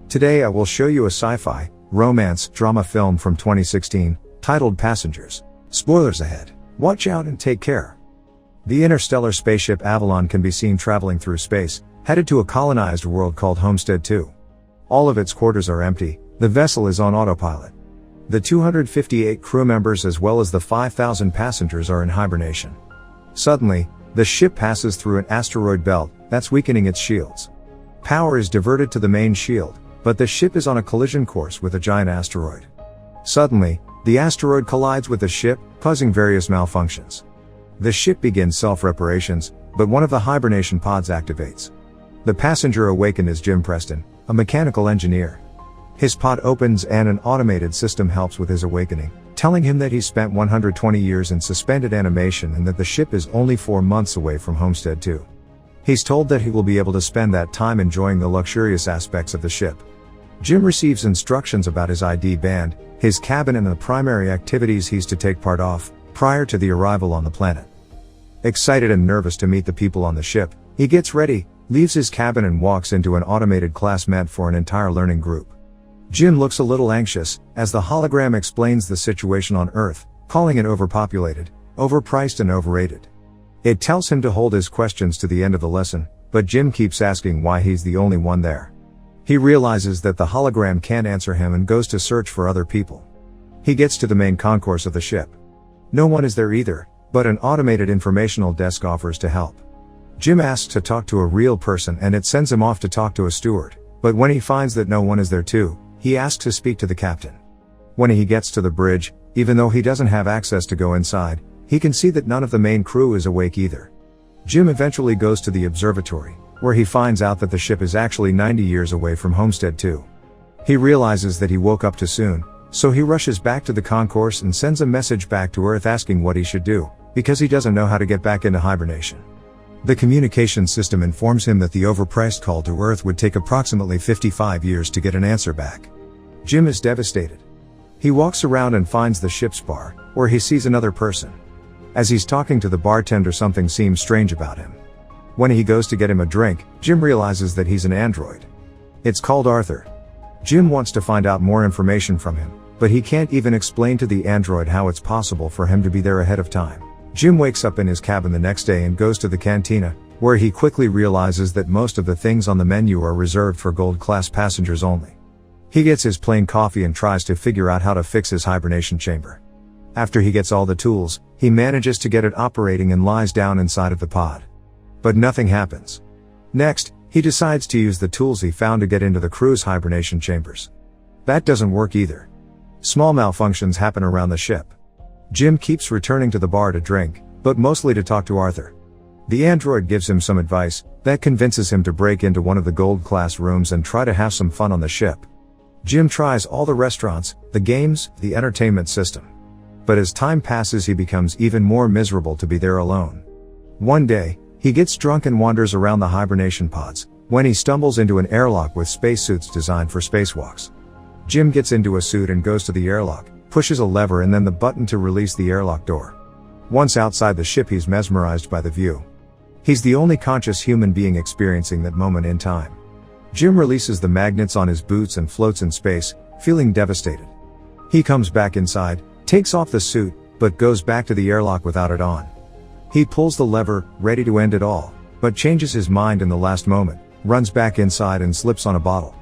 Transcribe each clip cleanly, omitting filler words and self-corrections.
Today I will show you a sci-fi, romance, drama film from 2016, titled Passengers. Spoilers ahead. Watch out and take care. The interstellar spaceship Avalon can be seen traveling through space, headed to a colonized world called Homestead 2. All of its quarters are empty, the vessel is on autopilot. The 258 crew members as well as the 5,000 passengers are in hibernation. Suddenly, the ship passes through an asteroid belt that's weakening its shields. Power is diverted to the main shield, but the ship is on a collision course with a giant asteroid. Suddenly, the asteroid collides with the ship, causing various malfunctions. The ship begins self-reparations, but one of the hibernation pods activates. The passenger awakened is Jim Preston, a mechanical engineer. His pod opens and an automated system helps with his awakening, telling him that he spent 120 years in suspended animation and that the ship is only 4 months away from Homestead 2. He's told that he will be able to spend that time enjoying the luxurious aspects of the ship. Jim receives instructions about his ID band, his cabin and the primary activities he's to take part of, prior to the arrival on the planet. Excited and nervous to meet the people on the ship, he gets ready, leaves his cabin and walks into an automated class meant for an entire learning group. Jim looks a little anxious, as the hologram explains the situation on Earth, calling it overpopulated, overpriced and overrated. It tells him to hold his questions to the end of the lesson, but Jim keeps asking why he's the only one there. He realizes that the hologram can't answer him and goes to search for other people. He gets to the main concourse of the ship. No one is there either, but an automated informational desk offers to help. Jim asks to talk to a real person and it sends him off to talk to a steward, but when he finds that no one is there too, he asks to speak to the captain. When he gets to the bridge, even though he doesn't have access to go inside, he can see that none of the main crew is awake either. Jim eventually goes to the observatory, where he finds out that the ship is actually 90 years away from Homestead 2. He realizes that he woke up too soon, so he rushes back to the concourse and sends a message back to Earth asking what he should do, because he doesn't know how to get back into hibernation. The communication system informs him that the overpriced call to Earth would take approximately 55 years to get an answer back. Jim is devastated. He walks around and finds the ship's bar, where he sees another person. As he's talking to the bartender, something seems strange about him. When he goes to get him a drink, Jim realizes that he's an android. It's called Arthur. Jim wants to find out more information from him, but he can't even explain to the android how it's possible for him to be there ahead of time. Jim wakes up in his cabin the next day and goes to the cantina, where he quickly realizes that most of the things on the menu are reserved for gold-class passengers only. He gets his plain coffee and tries to figure out how to fix his hibernation chamber. After he gets all the tools, he manages to get it operating and lies down inside of the pod. But nothing happens. Next, he decides to use the tools he found to get into the crew's hibernation chambers. That doesn't work either. Small malfunctions happen around the ship. Jim keeps returning to the bar to drink, but mostly to talk to Arthur. The android gives him some advice that convinces him to break into one of the gold-class rooms and try to have some fun on the ship. Jim tries all the restaurants, the games, the entertainment system. But as time passes, he becomes even more miserable to be there alone. One day, he gets drunk and wanders around the hibernation pods, when he stumbles into an airlock with spacesuits designed for spacewalks. Jim gets into a suit and goes to the airlock, pushes a lever and then the button to release the airlock door. Once outside the ship, he's mesmerized by the view. He's the only conscious human being experiencing that moment in time. Jim releases the magnets on his boots and floats in space, feeling devastated. He comes back inside, takes off the suit, but goes back to the airlock without it on. He pulls the lever, ready to end it all, but changes his mind in the last moment, runs back inside and slips on a bottle.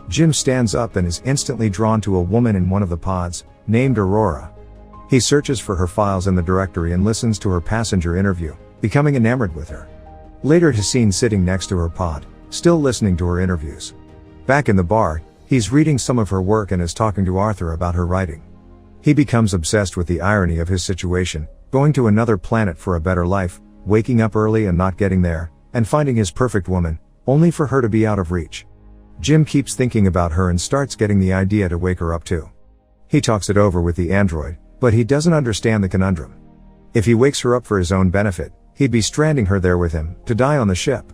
Jim stands up and is instantly drawn to a woman in one of the pods, named Aurora. He searches for her files in the directory and listens to her passenger interview, becoming enamored with her. Later he's seen sitting next to her pod, still listening to her interviews. Back in the bar, he's reading some of her work and is talking to Arthur about her writing. He becomes obsessed with the irony of his situation, going to another planet for a better life, waking up early and not getting there, and finding his perfect woman, only for her to be out of reach. Jim keeps thinking about her and starts getting the idea to wake her up too. He talks it over with the android, but he doesn't understand the conundrum. If he wakes her up for his own benefit, he'd be stranding her there with him, to die on the ship.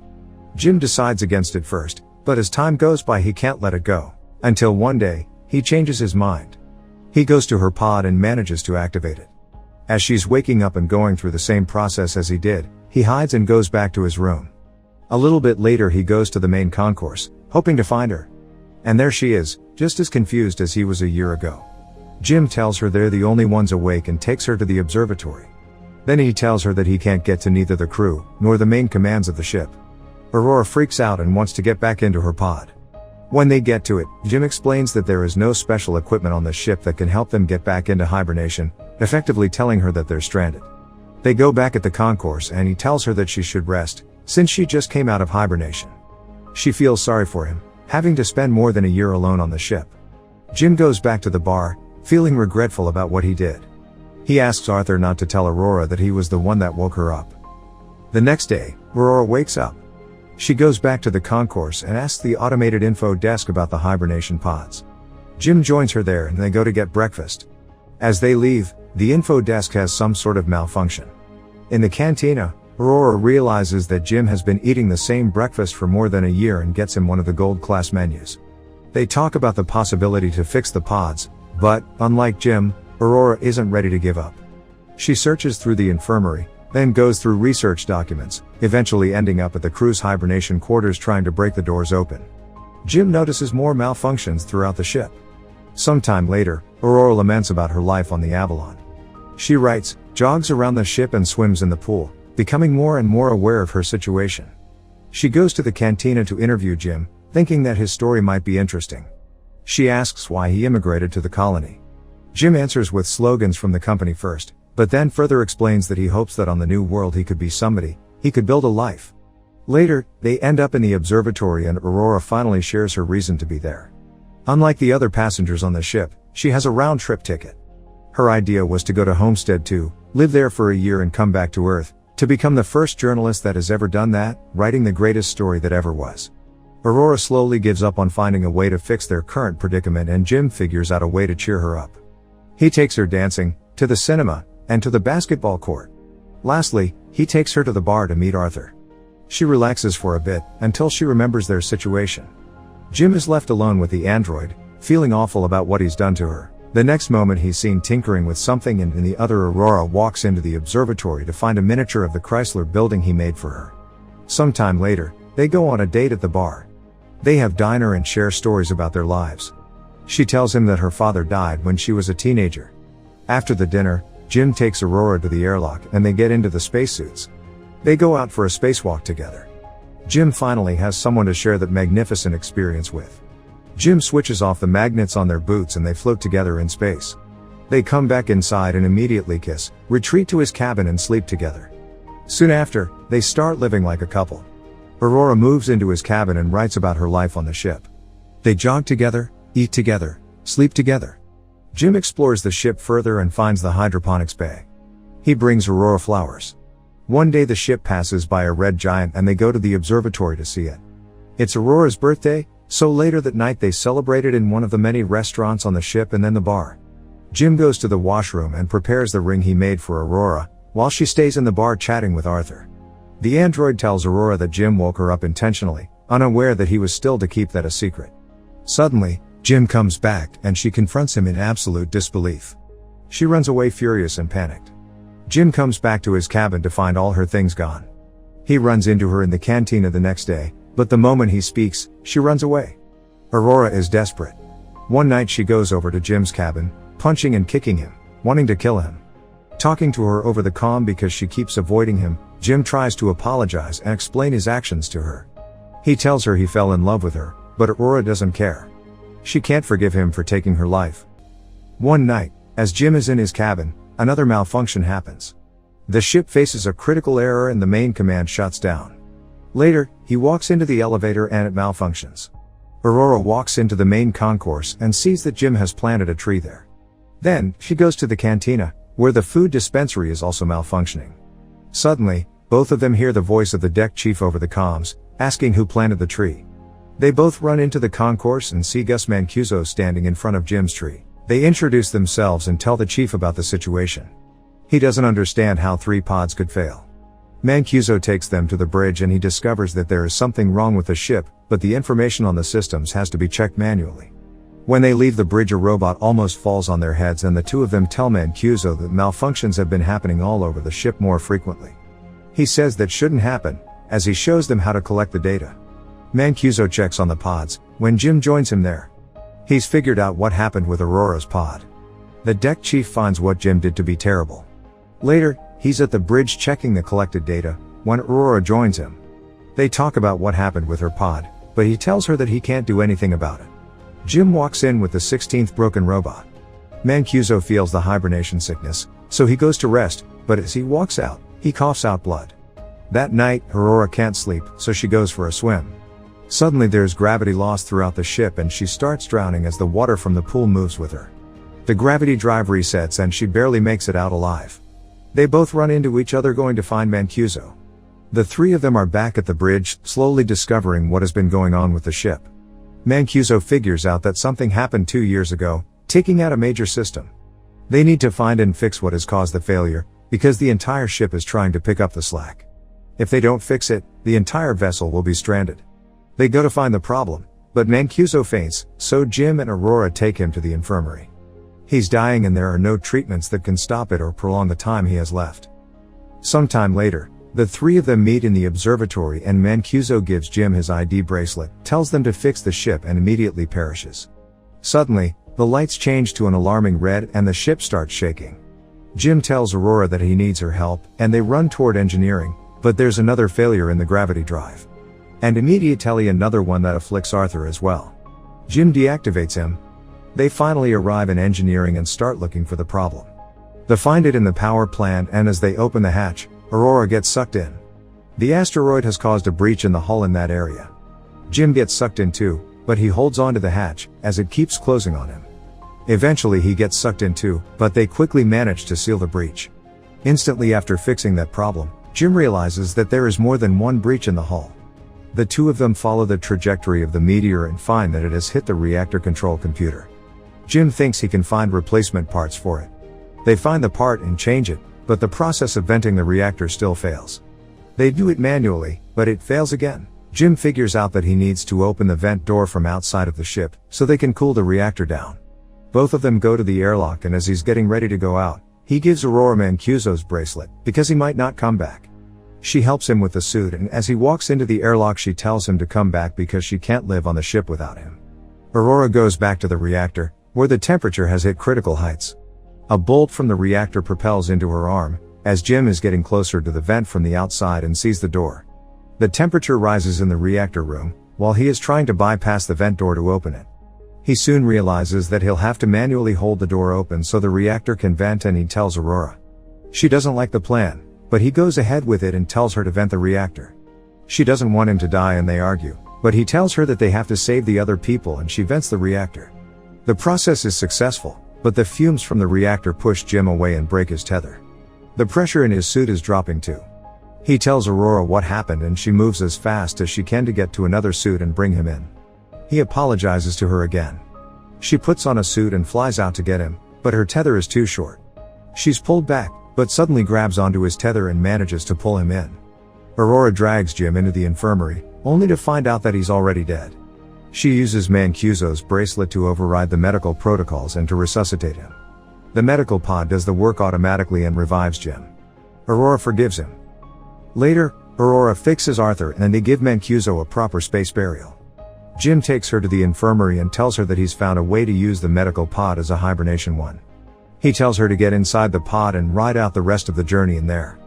Jim decides against it first, but as time goes by he can't let it go. Until one day, he changes his mind. He goes to her pod and manages to activate it. As she's waking up and going through the same process as he did, he hides and goes back to his room. A little bit later he goes to the main concourse, hoping to find her. And there she is, just as confused as he was a year ago. Jim tells her they're the only ones awake and takes her to the observatory. Then he tells her that he can't get to neither the crew, nor the main commands of the ship. Aurora freaks out and wants to get back into her pod. When they get to it, Jim explains that there is no special equipment on the ship that can help them get back into hibernation, effectively telling her that they're stranded. They go back at the concourse and he tells her that she should rest, since she just came out of hibernation. She feels sorry for him, having to spend more than a year alone on the ship. Jim goes back to the bar, feeling regretful about what he did. He asks Arthur not to tell Aurora that he was the one that woke her up. The next day, Aurora wakes up. She goes back to the concourse and asks the automated info desk about the hibernation pods. Jim joins her there and they go to get breakfast. As they leave, the info desk has some sort of malfunction. In the cantina, Aurora realizes that Jim has been eating the same breakfast for more than a year and gets him one of the gold class menus. They talk about the possibility to fix the pods, but, unlike Jim, Aurora isn't ready to give up. She searches through the infirmary, then goes through research documents, eventually ending up at the crew's hibernation quarters trying to break the doors open. Jim notices more malfunctions throughout the ship. Sometime later, Aurora laments about her life on the Avalon. She writes, jogs around the ship and swims in the pool, becoming more and more aware of her situation. She goes to the cantina to interview Jim, thinking that his story might be interesting. She asks why he immigrated to the colony. Jim answers with slogans from the company first, but then further explains that he hopes that on the new world he could be somebody, he could build a life. Later, they end up in the observatory and Aurora finally shares her reason to be there. Unlike the other passengers on the ship, she has a round-trip ticket. Her idea was to go to Homestead to live there for a year and come back to Earth, to become the first journalist that has ever done that, writing the greatest story that ever was. Aurora slowly gives up on finding a way to fix their current predicament and Jim figures out a way to cheer her up. He takes her dancing, to the cinema, and to the basketball court. Lastly, he takes her to the bar to meet Arthur. She relaxes for a bit, until she remembers their situation. Jim is left alone with the android, feeling awful about what he's done to her. The next moment he's seen tinkering with something and in the other Aurora walks into the observatory to find a miniature of the Chrysler building he made for her. Sometime later, they go on a date at the bar. They have dinner and share stories about their lives. She tells him that her father died when she was a teenager. After the dinner, Jim takes Aurora to the airlock and they get into the spacesuits. They go out for a spacewalk together. Jim finally has someone to share that magnificent experience with. Jim switches off the magnets on their boots and they float together in space. They come back inside and immediately kiss, retreat to his cabin and sleep together. Soon after, they start living like a couple. Aurora moves into his cabin and writes about her life on the ship. They jog together, eat together, sleep together. Jim explores the ship further and finds the hydroponics bay. He brings Aurora flowers. One day the ship passes by a red giant and they go to the observatory to see it. It's Aurora's birthday, so later that night they celebrate it in one of the many restaurants on the ship and then the bar. Jim goes to the washroom and prepares the ring he made for Aurora, while she stays in the bar chatting with Arthur. The android tells Aurora that Jim woke her up intentionally, unaware that he was still to keep that a secret. Suddenly, Jim comes back and she confronts him in absolute disbelief. She runs away furious and panicked. Jim comes back to his cabin to find all her things gone. He runs into her in the cantina the next day, but the moment he speaks, she runs away. Aurora is desperate. One night she goes over to Jim's cabin, punching and kicking him, wanting to kill him. Talking to her over the comm because she keeps avoiding him, Jim tries to apologize and explain his actions to her. He tells her he fell in love with her, but Aurora doesn't care. She can't forgive him for taking her life. One night, as Jim is in his cabin, another malfunction happens. The ship faces a critical error and the main command shuts down. Later, he walks into the elevator and it malfunctions. Aurora walks into the main concourse and sees that Jim has planted a tree there. Then, she goes to the cantina, where the food dispensary is also malfunctioning. Suddenly, both of them hear the voice of the deck chief over the comms, asking who planted the tree. They both run into the concourse and see Gus Mancuso standing in front of Jim's tree. They introduce themselves and tell the chief about the situation. He doesn't understand how 3 pods could fail. Mancuso takes them to the bridge and he discovers that there is something wrong with the ship, but the information on the systems has to be checked manually. When they leave the bridge, a robot almost falls on their heads and the two of them tell Mancuso that malfunctions have been happening all over the ship more frequently. He says that shouldn't happen, as he shows them how to collect the data. Mancuso checks on the pods, when Jim joins him there. He's figured out what happened with Aurora's pod. The deck chief finds what Jim did to be terrible. Later, he's at the bridge checking the collected data, when Aurora joins him. They talk about what happened with her pod, but he tells her that he can't do anything about it. Jim walks in with the 16th broken robot. Mancuso feels the hibernation sickness, so he goes to rest, but as he walks out, he coughs out blood. That night, Aurora can't sleep, so she goes for a swim. Suddenly there's gravity loss throughout the ship and she starts drowning as the water from the pool moves with her. The gravity drive resets and she barely makes it out alive. They both run into each other going to find Mancuso. The three of them are back at the bridge, slowly discovering what has been going on with the ship. Mancuso figures out that something happened 2 years ago, taking out a major system. They need to find and fix what has caused the failure, because the entire ship is trying to pick up the slack. If they don't fix it, the entire vessel will be stranded. They go to find the problem, but Mancuso faints, so Jim and Aurora take him to the infirmary. He's dying and there are no treatments that can stop it or prolong the time he has left. Sometime later, the three of them meet in the observatory and Mancuso gives Jim his ID bracelet, tells them to fix the ship and immediately perishes. Suddenly, the lights change to an alarming red and the ship starts shaking. Jim tells Aurora that he needs her help, and they run toward engineering, but there's another failure in the gravity drive. And immediately another one that afflicts Arthur as well. Jim deactivates him. They finally arrive in engineering and start looking for the problem. They find it in the power plant and as they open the hatch, Aurora gets sucked in. The asteroid has caused a breach in the hull in that area. Jim gets sucked in too, but he holds on to the hatch, as it keeps closing on him. Eventually he gets sucked in too, but they quickly manage to seal the breach. Instantly after fixing that problem, Jim realizes that there is more than one breach in the hull. The two of them follow the trajectory of the meteor and find that it has hit the reactor control computer. Jim thinks he can find replacement parts for it. They find the part and change it, but the process of venting the reactor still fails. They do it manually, but it fails again. Jim figures out that he needs to open the vent door from outside of the ship, so they can cool the reactor down. Both of them go to the airlock and as he's getting ready to go out, he gives Aurora Mancuso's bracelet, because he might not come back. She helps him with the suit and as he walks into the airlock she tells him to come back because she can't live on the ship without him. Aurora goes back to the reactor, where the temperature has hit critical heights. A bolt from the reactor propels into her arm, as Jim is getting closer to the vent from the outside and sees the door. The temperature rises in the reactor room, while he is trying to bypass the vent door to open it. He soon realizes that he'll have to manually hold the door open so the reactor can vent and he tells Aurora. She doesn't like the plan, but he goes ahead with it and tells her to vent the reactor. She doesn't want him to die and they argue, but he tells her that they have to save the other people and she vents the reactor. The process is successful, but the fumes from the reactor push Jim away and break his tether. The pressure in his suit is dropping too. He tells Aurora what happened and she moves as fast as she can to get to another suit and bring him in. He apologizes to her again. She puts on a suit and flies out to get him, but her tether is too short. She's pulled back, but suddenly grabs onto his tether and manages to pull him in. Aurora drags Jim into the infirmary, only to find out that he's already dead. She uses Mancuso's bracelet to override the medical protocols and to resuscitate him. The medical pod does the work automatically and revives Jim. Aurora forgives him. Later, Aurora fixes Arthur and they give Mancuso a proper space burial. Jim takes her to the infirmary and tells her that he's found a way to use the medical pod as a hibernation one. He tells her to get inside the pod and ride out the rest of the journey in there.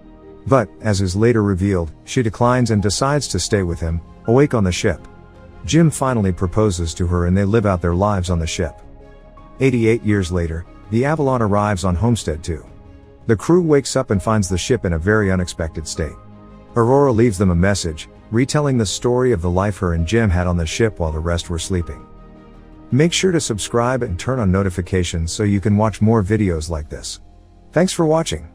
But, as is later revealed, she declines and decides to stay with him, awake on the ship. Jim finally proposes to her and they live out their lives on the ship. 88 years later, the Avalon arrives on Homestead 2. The crew wakes up and finds the ship in a very unexpected state. Aurora leaves them a message, retelling the story of the life her and Jim had on the ship while the rest were sleeping. Make sure to subscribe and turn on notifications so you can watch more videos like this. Thanks for watching.